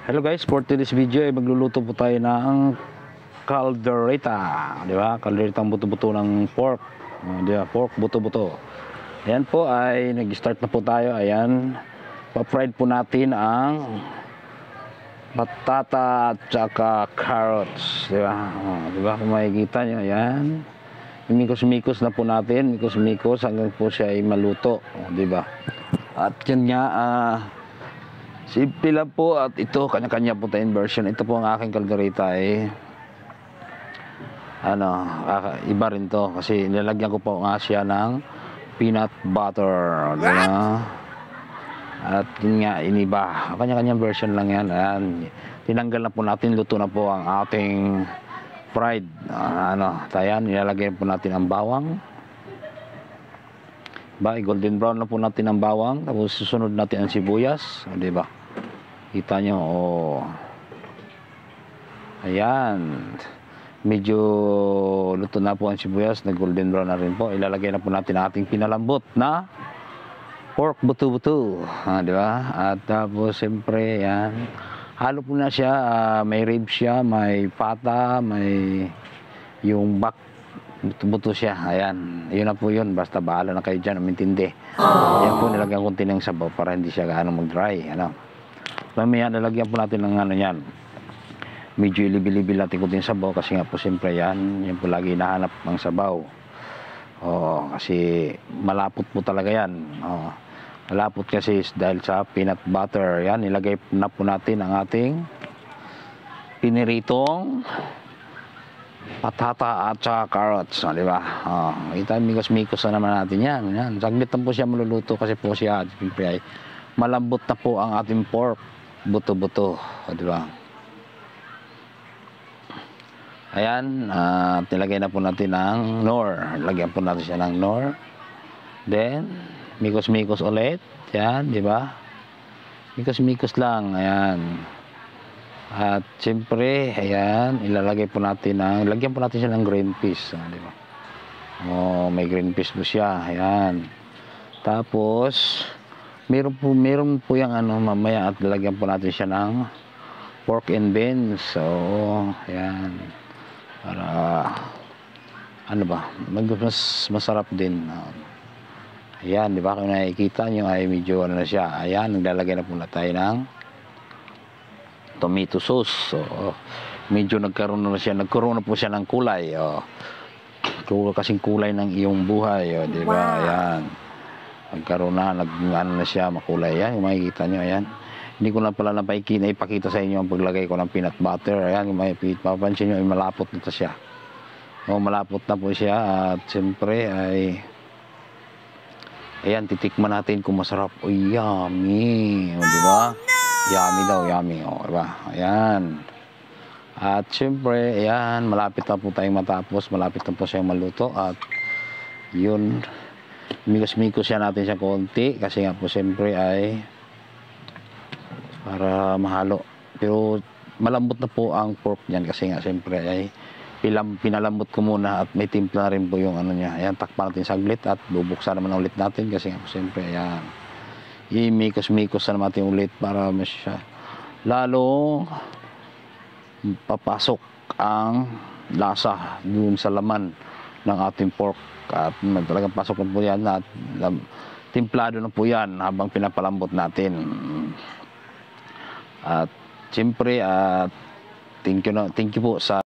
Hello guys, for today's video ay magluluto po tayo ng caldereta, di ba? Caldereta ang buto-buto ng pork, di ba? Pork buto-buto. Ayan po ay nag-start na po tayo. Ayan, pa-fried po natin ang patata at saka carrots, di ba? Di ba? Kung makikita nyo, ayan. Mikos-mikos na po natin, mikos-mikos hanggang po siya ay maluto, di ba? At yun nga, simple lang po at ito kanya-kanya po tayong version. Ito po ang aking caldereta iba rin to kasi nilalagyan ko po nga siya ng peanut butter, diba? At yun nga, iniba, kanya-kanyang version lang yan. Ayan, tinanggal na po natin, luto na po ang ating fried tayan. Nilalagyan po natin ang bawang, golden brown na po natin ang bawang, tapos susunod natin ang sibuyas, di ba? Kita nyo, ayan, medyo luto na po ang sibuyas, na golden brown na rin po. Ilalagay na po natin ang ating pinalambot na pork buto-buto, di ba? At tapos siyempre, ayan, halo po na siya, may ribs siya, may pata, may yung back, buto-buto siya. Ayan, yun na po yun. Basta bahala na kayo dyan, umintindi. Ayan po, nilagyan ko ng sabaw para hindi siya gaano mag-dry. Mamaya nilagyan po natin ng yan. Medyo ilibil-libil natin kunting sabaw kasi nga po siyempre yan po lagi hinahanap ng sabaw. Kasi malapot po talaga yan. Malapot kasi dahil sa peanut butter. Yan, nilagay na po natin ang ating piniritong patata at saka carrots, di ba? Ito, mikos-mikos na naman natin yan. Yan. Saglit na po siya maluluto kasi po siya, siyempre ay malambot na po ang ating pork buto-buto, di ba? Ayan, nilagay na po natin ng nor. Lagyan po natin siya ng nor. Then, mikos-mikos ulit. Yan, di ba? Mikos-mikos lang, ayan. At siyempre, ayan, lagyan po natin siya ng green peas, di ba? May green peas po siya, ayan. Tapos, meron po yung mamaya at lagyan po natin siya ng pork and beans. So, ayan. Para, mas masarap din. Ayan, di ba? Kung nakikita nyo ay medyo na siya. Ayan, naglalagay na po na tayo ng tomato sauce. So, medyo nagkaroon na po siya ng kulay. Kasing kulay ng iyong buhay, di ba? Wow. Ayan. Nagkaroon na siya makulay. Ayan, yung makikita nyo, ayan. Hindi ko na pala ipakita sa inyo ang paglagay ko ng peanut butter. Ayan, yung mapapansin nyo, ay malapot na siya. Malapot na po siya. At siyempre ay ayan, titikman natin kung masarap. Yummy. Di ba? Yummy daw, yummy. Diba? Ayan. At syempre, ayan, malapit na po tayong matapos. Malapit na po siyang maluto. At yun, mikos-mikos siya natin siya konti. Kasi nga po, syempre ay para mahalo. Pero malambot na po ang pork niyan. Kasi nga, syempre ay pinalambot ko muna. At may timpla rin po yung niya. Ayan, takpan natin saglit. At bubuksan naman ulit natin. Kasi nga po, syempre, ayan, imikos-mikos na natin ulit para masya lalong papasok ang lasa dun sa laman ng ating pork. At talagang pasok na po yan at timplado na po yan habang pinapalambot natin. At siyempre, thank you po sa